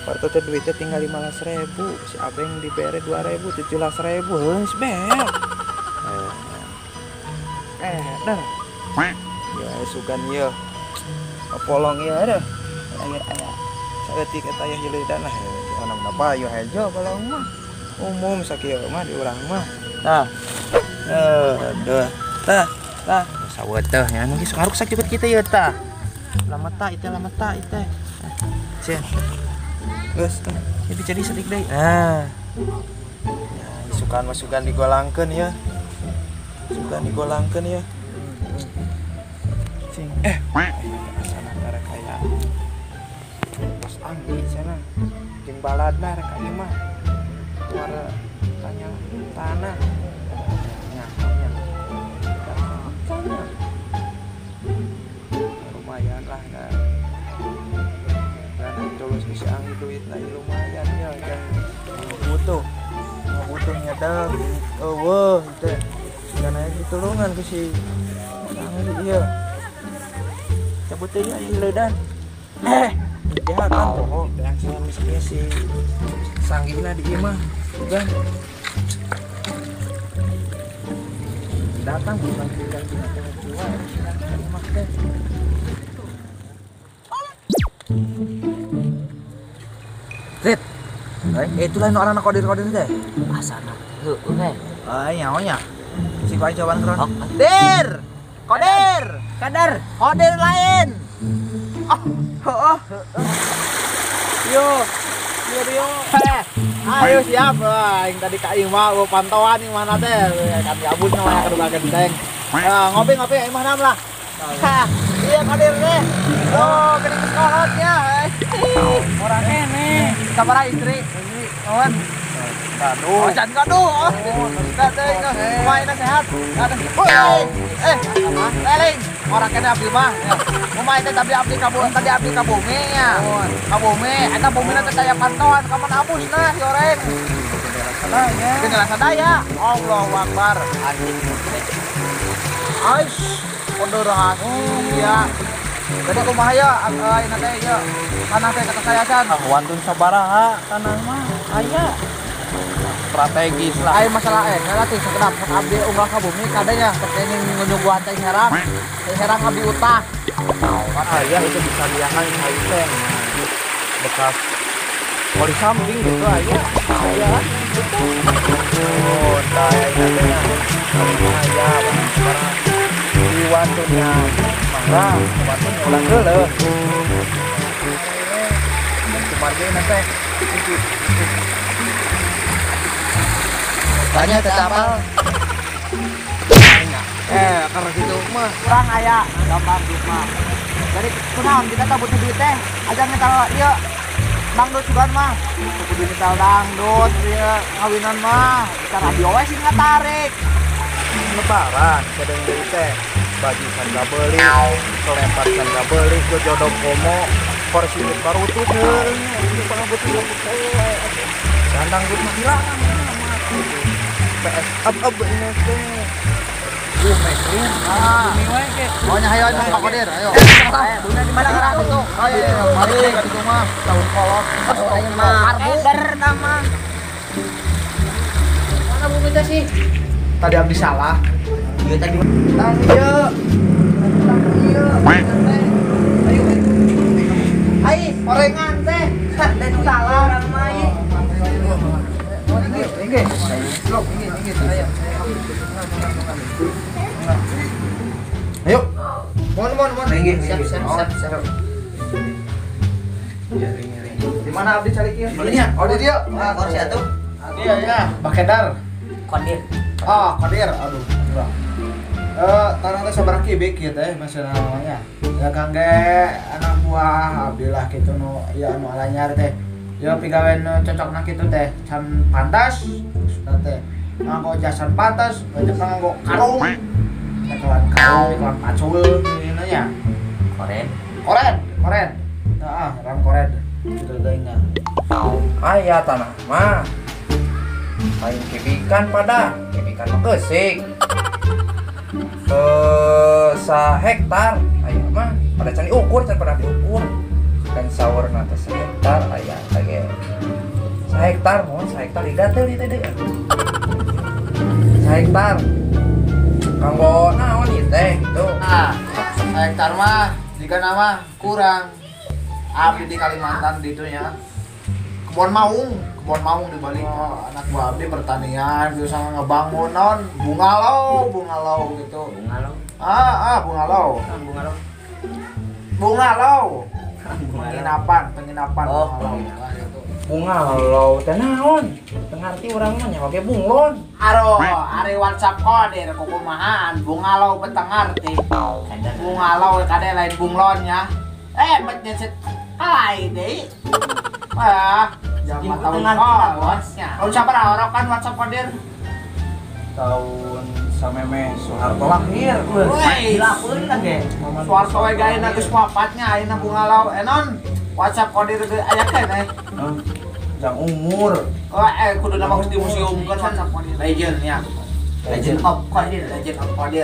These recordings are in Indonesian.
Waktu teh duitnya tinggal 15.000, si abeng diberi 2.000, 17.000, heus bel. Dah. Ya sugan ieu. Polong ieu dah. Aya. Saeutik eta aya hileudan lah. Ona payu hejo polong mah. Umum sakieu mah di urang mah. Tah. Tah. Sawet teh nya nu geus ngaruk sakit kita ieu tah. Lama ta itu. Cen. Geus jadi sedik deui. Nah. Ya, sugan digolangkeun ya. Sugan digolangkeun ya. Cing. Sana karek aya. Bos Anggi sana. Jeung baladna rek ieu mah. Suara tanya tanah. Lumayan lah kan. Tulus bisa angin duit lagi lumayan ya yang butuh nyadap itu karena ditulungan ke si angin iya cabut aja ledan dia kan bohong yang misalnya si sanggina di imah kan datang bukan tinggal jual imah teh. Rit, itulah orang anak kodir teh. Asana, heuh. Nyaonya. Si kuai cobaan keron. Kodir lain. Yo. Ayo siap, yang tadi Kak Ima pantauan yang mana teh? Kami abut namanya kedua genteng. Ngopi Imah nam lah. Iya Kadir teh. Oh, geuning sekolotnya. Orang kene. Sabaraha istri? Kawan. Gaduh. Oh, can gaduh. Teh kumaha sehat. Leling. Orang kene abdi mah. Kumaha teh tadi abdi ka bumi nya. Ka bumi, eta bumina teh aya pantauan ka mana abusna si oreng. Dengan sadaya. Allahu Akbar. Aish, pondor rahasia. Jadi kumaha ya ayeuna teh ya. Tanah teh kata saya can. Wantun sabaraha tanah mah aya. Strategis lah. Ai masalah relatif sekedap abdi unggah ka bumi kadanya terkene nyuguhan teh herang. Teh herang abdi utah. Kan aya itu bisa liahan aing teh. Bekas poli samping gitu aya. Oh, tah aya teh nya. Aya sekarang di wantunnya mangga, wantunnya ulang heuleuh. Kumargeuna teh. Tanya tetapal. Karena gitu mah kurang aya gampang duit mah. Jadi kunaon kita teh butuh duit teh. Aja ngetal ieu dangdut sugan mah. Kudu ngetal dangdut ieu kawinan mah. Cara abdi we sing ngatarik. Lebaran kadang deui teh baju sangga beuli, kelempar sangga beuli, ku jodoh komo, porsi baru tuh ini pangbut teh. Sandang duit mah hilangan. PS up ini teh. Mesin. Ini we ke. Pokoknya ayo Pak Kodir, ayo. Dunia di mana karang itu? Ayo, mari ka ditu mah tahun kolot. Ayo mah eder nama. Mana bumi teh sih? Tadi abdi salah. Ieu tadi Tang ieu. Ayo. Ai, orengan teh. Teh nu salah urang mah ieu. Inggih. Blok inggih. Ayo. Mohon. Siap. Di mana abdi cari kieu? Oh, di dia. kursi atuh. Iya, Bakedar. Kodir. Oh, Kodir. Aduh, enggak. Tarang teh sabaraha kibik kieu teh maksudna namanya. Ya kangge anak buah abdi lah kitu nu ya anu alanyar teh. Ya pigawean cocokna kitu teh can pantas teh. Nganggo jasan pantas, nganggo karung. Kawan pacul ini nya. Koren. Heeh, ram koren. Itu deungna. Aya tanah mah. Lain kibikan mah keusik. Hektar aya mah pada can diukur can pernah diukur. Kan saurna teh 1 hektar aya tage hektar, mohon 1 hektar digatel di teh. 1 hektar. Kanggo naon ieu teh gitu. Nah, 1 hektar mah jika nama kurang. Abdi di Kalimantan ditunya. Kebon maung di balik anak buah abdi pertanian gitu sama ngebangun non bungalow gitu. Bungalow. Bungalow. Bungalow. Bungalow. Penginapan Oh. bungalow. Nah, gitu. Bungalow teh naon? Teu ngarti urang mah nya oge bunglon. Ari WhatsApp kode kukumahan bungalow beteng ngarti. Bungalow kade lain bunglonnya. Betnya set alai deui. Jangan tahu bosnya. Tahun sabaraha orang kan WhatsApp kode? Tahun sameme Soeharto lahir. Woi, Dilakuin lagi. Soeharto we gaena geus wafatnya ayeuna bungalow. Non WhatsApp kode ge aya keneh. Jang umur. Kudu nama di museum kan legendnya. Legend of Qadir.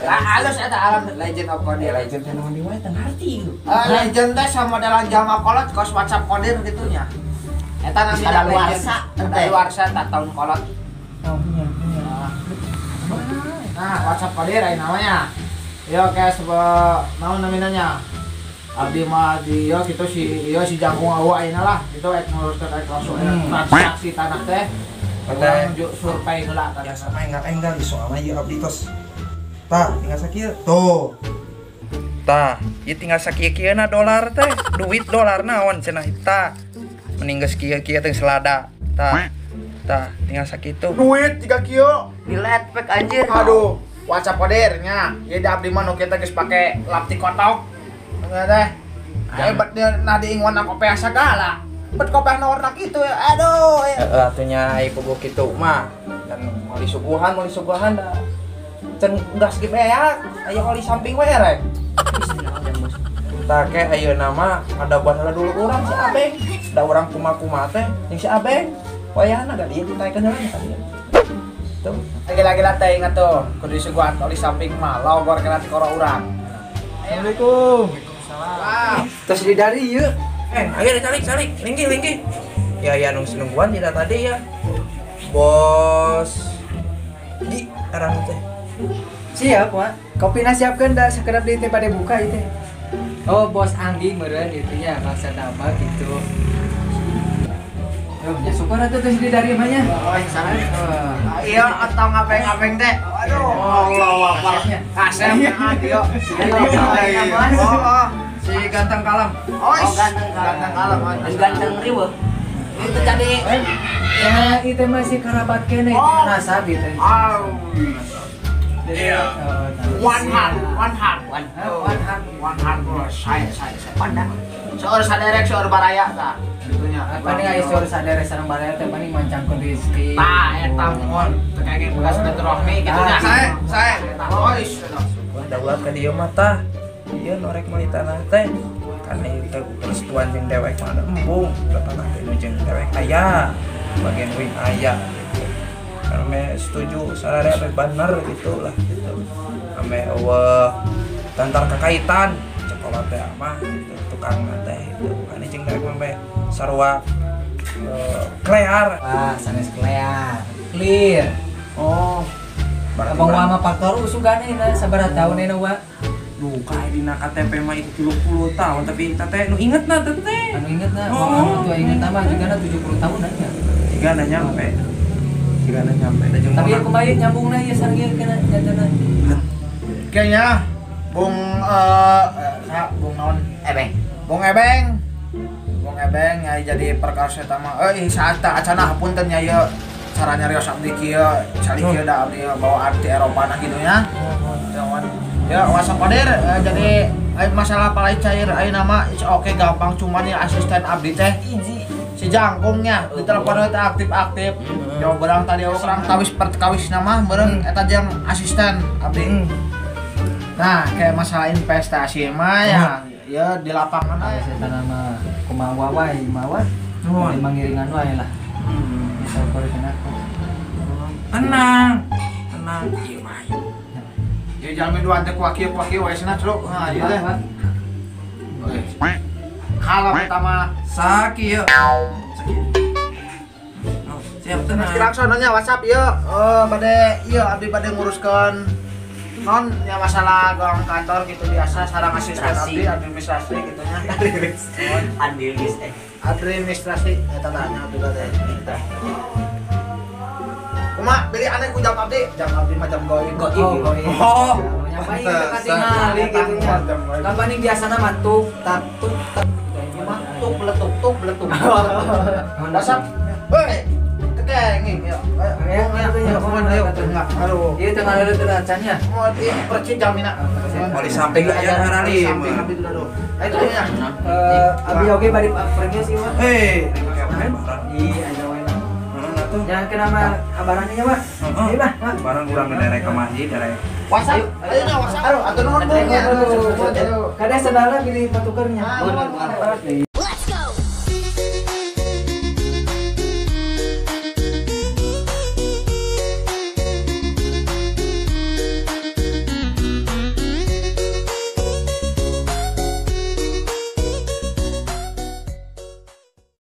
Halus eta alam Legend of Qadir. Legend teh naon di wae teu ngarti. Legend teh sama dalam jama kolot kos WhatsApp Qadir gitunya. Eta nami ada luarsa tak tahun kolot. Nah, WhatsApp Qadir aya namanya. Yo kayak naon namanya? Abdi mah di yo kitu si jangkung awa ayeuna lah. Kitu nguruskeun langsung transaksi tanah teh. Orang survei heula Ya sama enggal di soal mah ieu abdi tos. Tah, tinggal sakieu. Tuh. Tah, ieu tinggal sakieu-kieuna dolar teh. Duit dolar naon cenah tah. Mending geus kieu-kieu teh selada. Tah. Tah, tinggal sakitu. Duit 3 kilo. Dilet pek anjir. Aduh, WhatsApp Qadirnya. Ieu da abdi mah nu kieu teh geus pake lapti kotok. Enggak teh. Hebat dia nadi ingwan kopiah segala. Bet kopiah warna kitu ya. Aduh. Atunya ieu bogo kitu mah. Dan mali suguhan da. Cen gas ge beak. Aya kali samping we rek. Tah ke ayeuna mah ada baheula dulu urang si Abeng. Da urang kumaha teh jeung si Abeng. Wayahna da dieu ditaekeun heula ka dieu. Tuh. Lagi-lagi teh ingat tuh, kudu disuguhan oli samping mah logor kana ti koro urang. Assalamualaikum. Wah, Terus di dari yuk. Ayo calik. Lingki. Ya nungguan tidak tadi ya. Bos. Di arah teh. Siap, Wak. Kopina siapkeun da sakedap deui teh pada buka ieu teh. Oh, Bos Anggi meureun itu nya maksud nama gitu. Yo, ya syukur atuh teh di dari mah nya. sana. Iya, atau ngapeng teh. Aduh, Allah Akbar. Kasep ayo. Si ganteng kalam. Ganteng kalam. Ganteng riweuh. Itu jadi Ya, itu masih kerabat kene itu nasab itu. Iya. One hand. Saya. Pandang. Seur saderek seur baraya tah. Gitunya. Paling aya seur sadere sareng baraya teh paling mancangkeun rezeki. Tah eta mohon teu kaya bekas silaturahmi gitunya. Saya. Ois. Daulat ka dieu mah tah. Ieu norek meuli tanah teh. Karena itu persetujuan jeung dewek mah ada embung. Tanah teh nu jeung dewek aya. Bagian wing aya gitu. Karena setuju sararea teh bener gitu lah gitu. Ame eueuh tantar kakaitan sekolah teh mah gitu. Tukang teh itu. Ane jeung dewek mah sarua klear. Wah, sanes klear. Clear. Oh. Abang wa mah faktor usugane na sabaraha taun na wa. Duh, kayak dina KTP mah itu 30 tahun tapi teh nu ingetna teh. Anu ingetna, Oh. anu inget mah jigana 70 tahun aja. Jigana nyampe. Tapi aku bayi nyambungna ieu sareng kana jatana. Kayaknya Bung naon? Bung Ebeng nyai jadi perkasa eta mah. Saat acana hapunten nya ieu cara nyarios abdi kieu, cari kieu da abdi bawa arti Eropa nah kitu nya. Ya, WhatsApp Qadir jadi masalah palai cair ayeuna mah oke gampang cuman ya asisten abdi teh si jangkungnya di telepon teh aktif-aktif. Ya barang tadi orang kawis nama bareng eta jeung asisten abdi. Nah, kayak masalah investasi mah ya di lapangan Aya aja. setan mah kumaha wae mawat. Memang ngiringan wae lah. Bisa koreken aku. Tenang ieu mah. Ya jalmi dua teh kuaki wae cenah truk. Nah, ieu teh. Kalau pertama Sakieu. Siap tenang. Kirang sononya WhatsApp ieu bade ieu abdi bade nguruskeun non nya masalah gawang kantor gitu biasa sareng asisten abdi administrasi gitu nya. Administrasi eta tanya juga teh. Kumaha beli aneh ku jam abdi mah jam goib. Oh, nyapain kita katingali gitu nya. Kapan biasana mah tuk tak Tuk beletuk. WhatsApp. Hei, tekeng ya. Ayo. Ieu teu ngaleureut teu acannya. Mau perci jamina. Mau di samping aja harali. Samping abdi dulu aduh. Ayo tuh nya. Abi oge bari pergi sih mah. Hei, Iya, aja wae. Jangan kenapa kabarannya nya mah. Ieu mah. barang kurang derek ke masjid derek. WhatsApp. Ayo nya WhatsApp. Atuh nuhun Bu nya. Kada sadana pilih patukernya. Ah, nuhun.